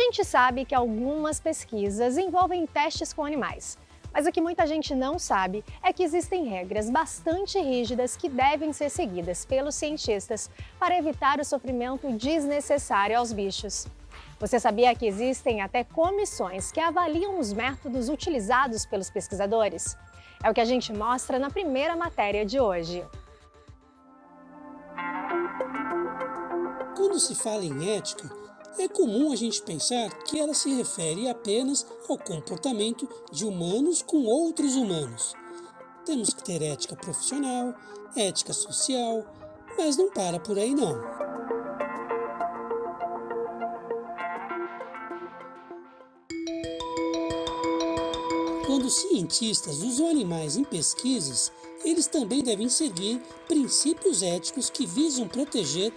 gente sabe que algumas pesquisas envolvem testes com animais, mas o que muita gente não sabe é que existem regras bastante rígidas que devem ser seguidas pelos cientistas para evitar o sofrimento desnecessário aos bichos. Você sabia que existem até comissões que avaliam os métodos utilizados pelos pesquisadores? É o que a gente mostra na primeira matéria de hoje. Quando se fala em ética, é comum a gente pensar que ela se refere apenas ao comportamento de humanos com outros humanos. Temos que ter ética profissional, ética social, mas não para por aí não. Quando cientistas usam animais em pesquisas, eles também devem seguir princípios éticos que visam proteger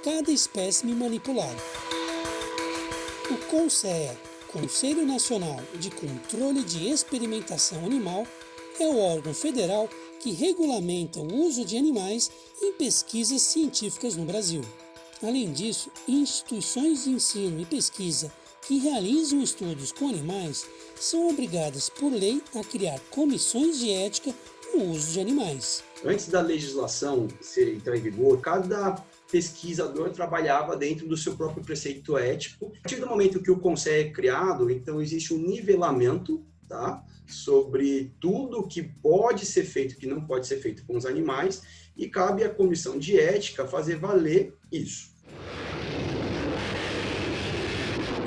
cada espécime manipulada. O CONSEA, Conselho Nacional de Controle de Experimentação Animal, é o órgão federal que regulamenta o uso de animais em pesquisas científicas no Brasil. Além disso, instituições de ensino e pesquisa que realizam estudos com animais são obrigadas por lei a criar comissões de ética no uso de animais. Antes da legislação entrar em vigor, cada pesquisador trabalhava dentro do seu próprio preceito ético. A partir do momento que o CONSEA é criado, então existe um nivelamento, tá, sobre tudo que pode ser feito e que não pode ser feito com os animais, e cabe à comissão de ética fazer valer isso.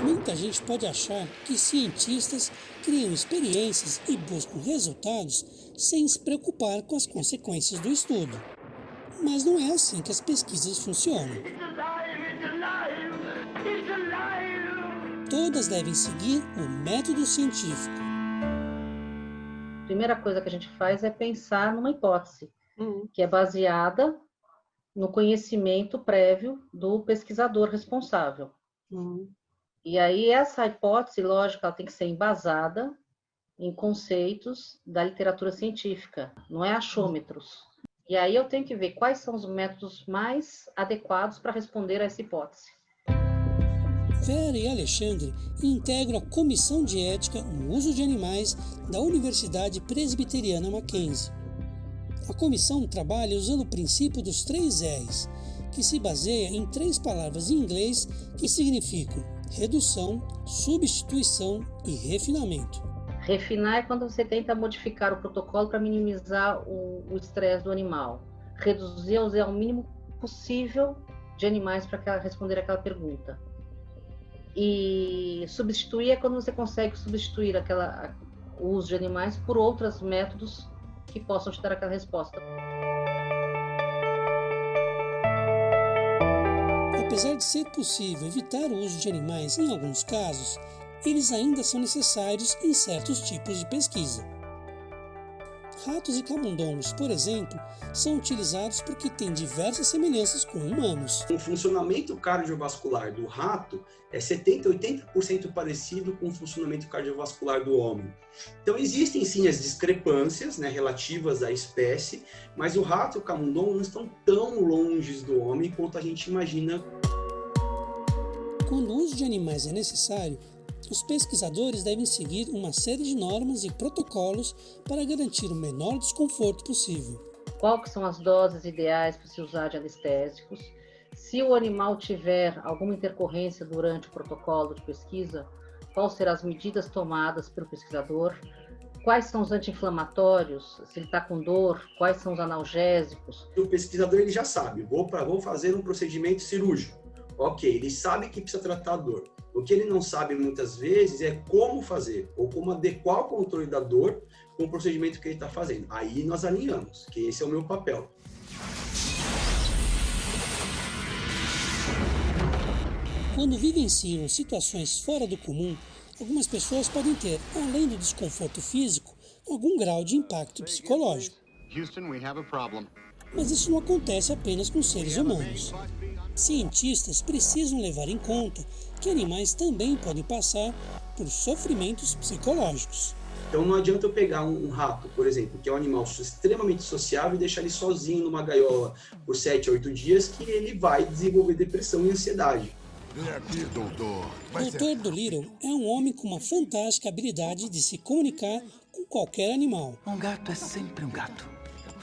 Muita gente pode achar que cientistas criam experiências e buscam resultados sem se preocupar com as consequências do estudo. Mas não é assim que as pesquisas funcionam. Todas devem seguir o método científico. A primeira coisa que a gente faz é pensar numa hipótese, que é baseada no conhecimento prévio do pesquisador responsável. E aí essa hipótese, lógico, ela tem que ser embasada em conceitos da literatura científica, não é achômetros. E aí eu tenho que ver quais são os métodos mais adequados para responder a essa hipótese. Vera e Alexandre integram a Comissão de Ética no Uso de Animais da Universidade Presbiteriana Mackenzie. A comissão trabalha usando o princípio dos 3 R's, que se baseia em 3 palavras em inglês que significam redução, substituição e refinamento. Refinar é quando você tenta modificar o protocolo para minimizar o estresse do animal. Reduzir é usar o mínimo possível de animais para responder aquela pergunta. E substituir é quando você consegue substituir o uso de animais por outros métodos que possam te dar aquela resposta. Apesar de ser possível evitar o uso de animais em alguns casos, eles ainda são necessários em certos tipos de pesquisa. Ratos e camundongos, por exemplo, são utilizados porque têm diversas semelhanças com humanos. O funcionamento cardiovascular do rato é 70% a 80% parecido com o funcionamento cardiovascular do homem. Então existem sim as discrepâncias, né, relativas à espécie, mas o rato e o camundongo não estão tão longe do homem quanto a gente imagina. Quando o uso de animais é necessário, os pesquisadores devem seguir uma série de normas e protocolos para garantir o menor desconforto possível. Qual que são as doses ideais para se usar de anestésicos? Se o animal tiver alguma intercorrência durante o protocolo de pesquisa, quais serão as medidas tomadas pelo pesquisador? Quais são os anti-inflamatórios? Se ele está com dor, quais são os analgésicos? O pesquisador ele já sabe, vou fazer um procedimento cirúrgico. Ok, ele sabe que precisa tratar a dor. O que ele não sabe muitas vezes é como fazer, ou como adequar o controle da dor com o procedimento que ele está fazendo. Aí nós alinhamos, que esse é o meu papel. Quando vivenciam situações fora do comum, algumas pessoas podem ter, além do desconforto físico, algum grau de impacto psicológico. Houston, we have a problem. Mas isso não acontece apenas com seres humanos. Cientistas precisam levar em conta que animais também podem passar por sofrimentos psicológicos. Então não adianta eu pegar um rato, por exemplo, que é um animal extremamente sociável, e deixar ele sozinho numa gaiola por 7 a 8 dias, que ele vai desenvolver depressão e ansiedade. Vem aqui, doutor. Dr. Dolittle é um homem com uma fantástica habilidade de se comunicar com qualquer animal. Um gato é sempre um gato.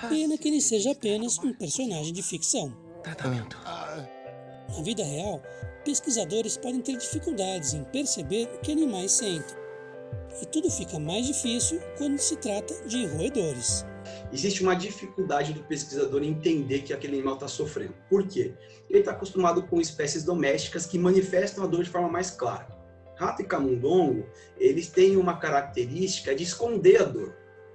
Pena que ele seja apenas um personagem de ficção. Tratamento. Na vida real, pesquisadores podem ter dificuldades em perceber o que animais sentem. E tudo fica mais difícil quando se trata de roedores. Existe uma dificuldade do pesquisador em entender que aquele animal está sofrendo. Por quê? Ele está acostumado com espécies domésticas que manifestam a dor de forma mais clara. Rato e camundongo, eles têm uma característica de esconder a dor.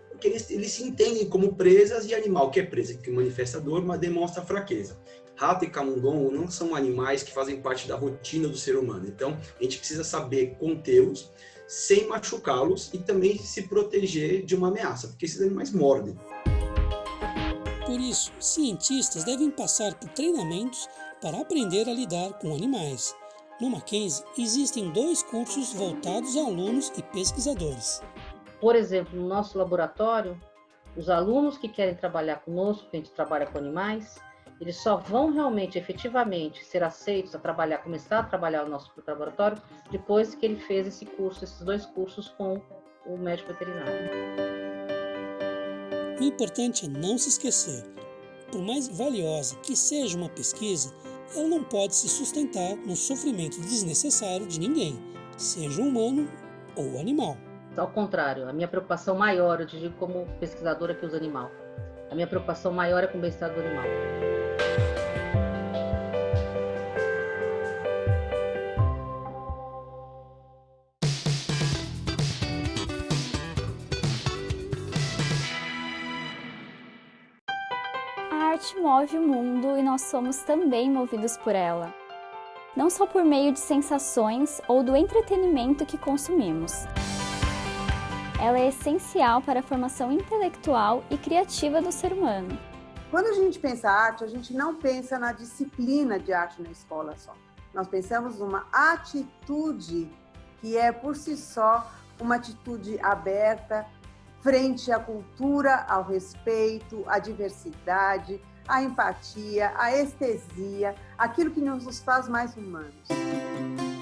Porque eles se entendem como presas, e animal que é presa, que manifesta dor, mas demonstra fraqueza. Rato e camundongo não são animais que fazem parte da rotina do ser humano. Então, a gente precisa saber contê-los sem machucá-los e também se proteger de uma ameaça, porque esses animais mordem. Por isso, cientistas devem passar por treinamentos para aprender a lidar com animais. No Mackenzie, existem 2 cursos voltados a alunos e pesquisadores. Por exemplo, no nosso laboratório, os alunos que querem trabalhar conosco, que a gente trabalha com animais, eles só vão realmente, efetivamente, ser aceitos a trabalhar, começar a trabalhar no nosso laboratório, depois que ele fez esse curso, esses 2 cursos com o médico veterinário. O importante é não se esquecer. Por mais valiosa que seja uma pesquisa, ela não pode se sustentar no sofrimento desnecessário de ninguém, seja humano ou animal. Ao contrário, a minha preocupação maior, eu te digo como pesquisadora que usa animal, a minha preocupação maior é com o bem-estar do animal. A arte move o mundo e nós somos também movidos por ela. Não só por meio de sensações ou do entretenimento que consumimos. Ela é essencial para a formação intelectual e criativa do ser humano. Quando a gente pensa arte, a gente não pensa na disciplina de arte na escola só. Nós pensamos numa atitude que é, por si só, uma atitude aberta frente à cultura, ao respeito, à diversidade, à empatia, à estesia, aquilo que nos faz mais humanos.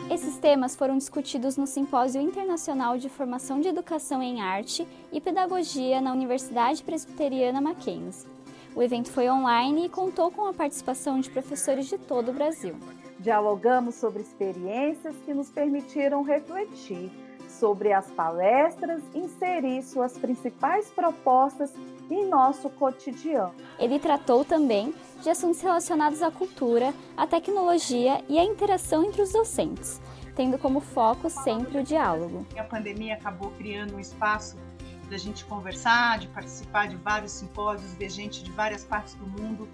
Esses temas foram discutidos no Simpósio Internacional de Formação de Educação em Arte e Pedagogia na Universidade Presbiteriana Mackenzie. O evento foi online e contou com a participação de professores de todo o Brasil. Dialogamos sobre experiências que nos permitiram refletir sobre as palestras e inserir suas principais propostas em nosso cotidiano. Ele tratou também de assuntos relacionados à cultura, à tecnologia e à interação entre os docentes, tendo como foco sempre o diálogo. A pandemia acabou criando um espaço da gente conversar, de participar de vários simpósios, ver gente de várias partes do mundo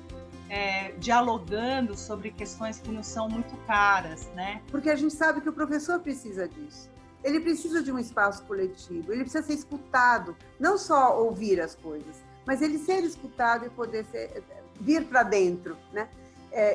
dialogando sobre questões que nos são muito caras, né? Porque a gente sabe que o professor precisa disso. Ele precisa de um espaço coletivo, ele precisa ser escutado, não só ouvir as coisas, mas ele ser escutado e poder vir para dentro, né?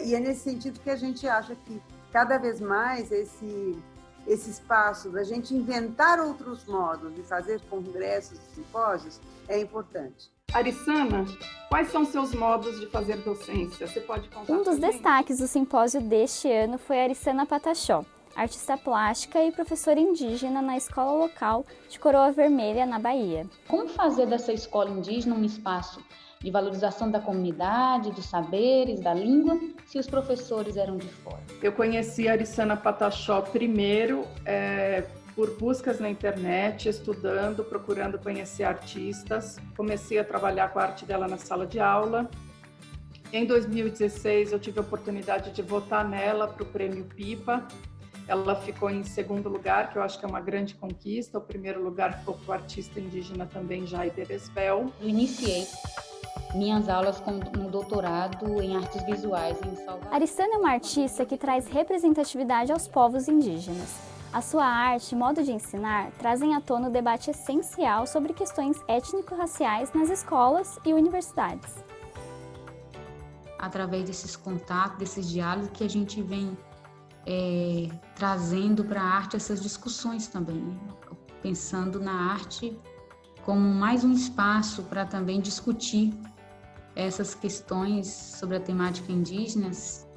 E é nesse sentido que a gente acha que cada vez mais esse espaço da gente inventar outros modos de fazer congressos e simpósios é importante. Arissana, quais são seus modos de fazer docência? Você pode contar? Um dos destaques do simpósio deste ano foi a Arissana Pataxó, artista plástica e professora indígena na escola local de Coroa Vermelha, na Bahia. Como fazer dessa escola indígena um espaço de valorização da comunidade, dos saberes, da língua, se os professores eram de fora? Eu conheci a Arissana Pataxó primeiro por buscas na internet, estudando, procurando conhecer artistas. Comecei a trabalhar com a arte dela na sala de aula. Em 2016, eu tive a oportunidade de votar nela para o Prêmio Pipa. Ela ficou em segundo lugar, que eu acho que é uma grande conquista. O primeiro lugar ficou para o artista indígena também, Jaider Esbel. Eu iniciei minhas aulas no doutorado em artes visuais em Salvador. Arissana é uma artista que traz representatividade aos povos indígenas. A sua arte e modo de ensinar trazem à tona o debate essencial sobre questões étnico-raciais nas escolas e universidades. Através desses contatos, desses diálogos que a gente vem trazendo para a arte essas discussões também, pensando na arte como mais um espaço para também discutir essas questões sobre a temática indígenas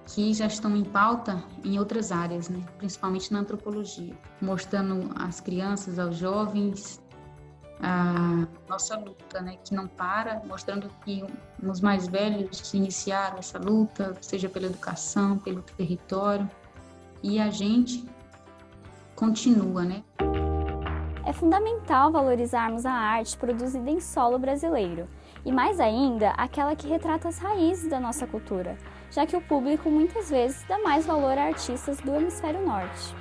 que já estão em pauta em outras áreas, né? Principalmente na antropologia, mostrando às crianças, aos jovens, a nossa luta, né? Que não para, mostrando que os mais velhos iniciaram essa luta, seja pela educação, pelo território, e a gente continua, né? É fundamental valorizarmos a arte produzida em solo brasileiro, e mais ainda, aquela que retrata as raízes da nossa cultura, já que o público muitas vezes dá mais valor a artistas do hemisfério norte.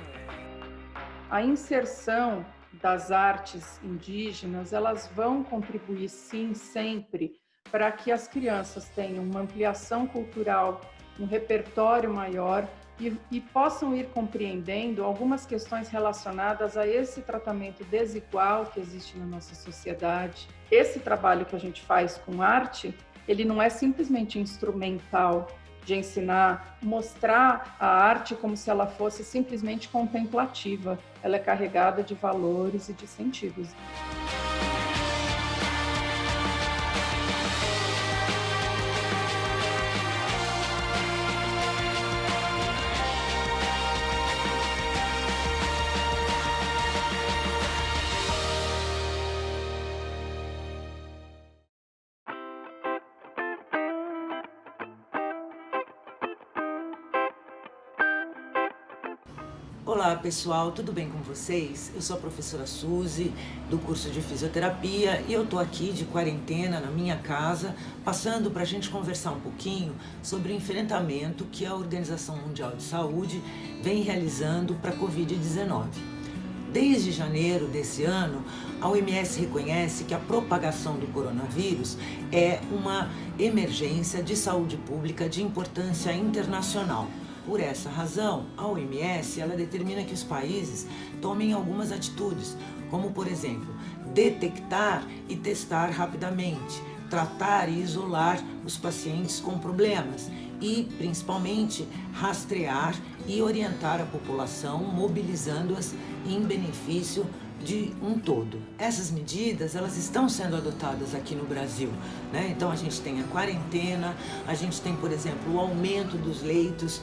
A inserção das artes indígenas, elas vão contribuir sim, sempre, para que as crianças tenham uma ampliação cultural, um repertório maior e possam ir compreendendo algumas questões relacionadas a esse tratamento desigual que existe na nossa sociedade. Esse trabalho que a gente faz com arte, ele não é simplesmente instrumental de ensinar, mostrar a arte como se ela fosse simplesmente contemplativa. Ela é carregada de valores e de sentidos. Olá pessoal, tudo bem com vocês? Eu sou a professora Suzy, do curso de Fisioterapia, e eu tô aqui de quarentena na minha casa, passando para a gente conversar um pouquinho sobre o enfrentamento que a Organização Mundial de Saúde vem realizando para a Covid-19. Desde janeiro desse ano, a OMS reconhece que a propagação do coronavírus é uma emergência de saúde pública de importância internacional. Por essa razão, a OMS ela determina que os países tomem algumas atitudes, como, por exemplo, detectar e testar rapidamente, tratar e isolar os pacientes com problemas e, principalmente, rastrear e orientar a população, mobilizando-as em benefício de um todo. Essas medidas, elas estão sendo adotadas aqui no Brasil, né? Então a gente tem a quarentena, a gente tem, por exemplo, o aumento dos leitos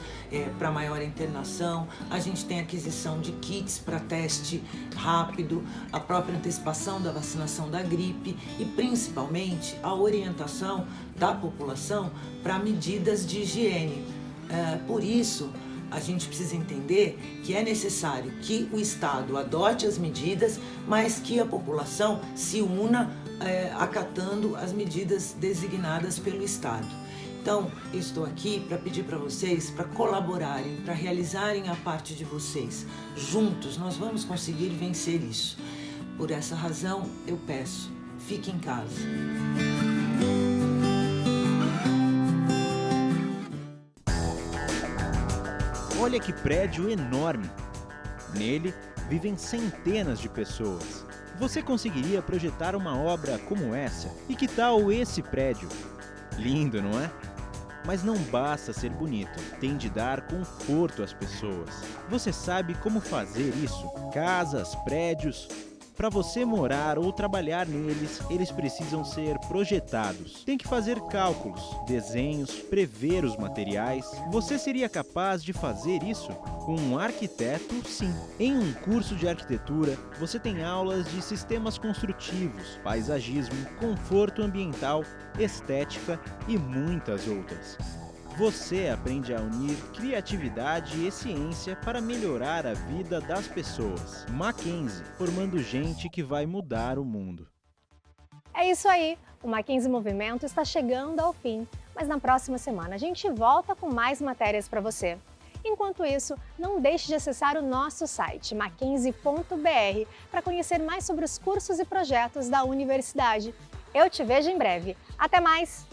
para maior internação, a gente tem a aquisição de kits para teste rápido, a própria antecipação da vacinação da gripe e, principalmente, a orientação da população para medidas de higiene. Por isso, a gente precisa entender que é necessário que o Estado adote as medidas, mas que a população se una acatando as medidas designadas pelo Estado. Então, eu estou aqui para pedir para vocês para colaborarem, para realizarem a parte de vocês. Juntos nós vamos conseguir vencer isso. Por essa razão, eu peço, fique em casa. Olha que prédio enorme! Nele vivem centenas de pessoas. Você conseguiria projetar uma obra como essa? E que tal esse prédio? Lindo, não é? Mas não basta ser bonito, tem de dar conforto às pessoas. Você sabe como fazer isso? Casas, prédios... Para você morar ou trabalhar neles, eles precisam ser projetados. Tem que fazer cálculos, desenhos, prever os materiais. Você seria capaz de fazer isso? Com um arquiteto, sim. Em um curso de arquitetura, você tem aulas de sistemas construtivos, paisagismo, conforto ambiental, estética e muitas outras. Você aprende a unir criatividade e ciência para melhorar a vida das pessoas. Mackenzie, formando gente que vai mudar o mundo. É isso aí, o Mackenzie Movimento está chegando ao fim, mas na próxima semana a gente volta com mais matérias para você. Enquanto isso, não deixe de acessar o nosso site, mackenzie.br, para conhecer mais sobre os cursos e projetos da universidade. Eu te vejo em breve. Até mais!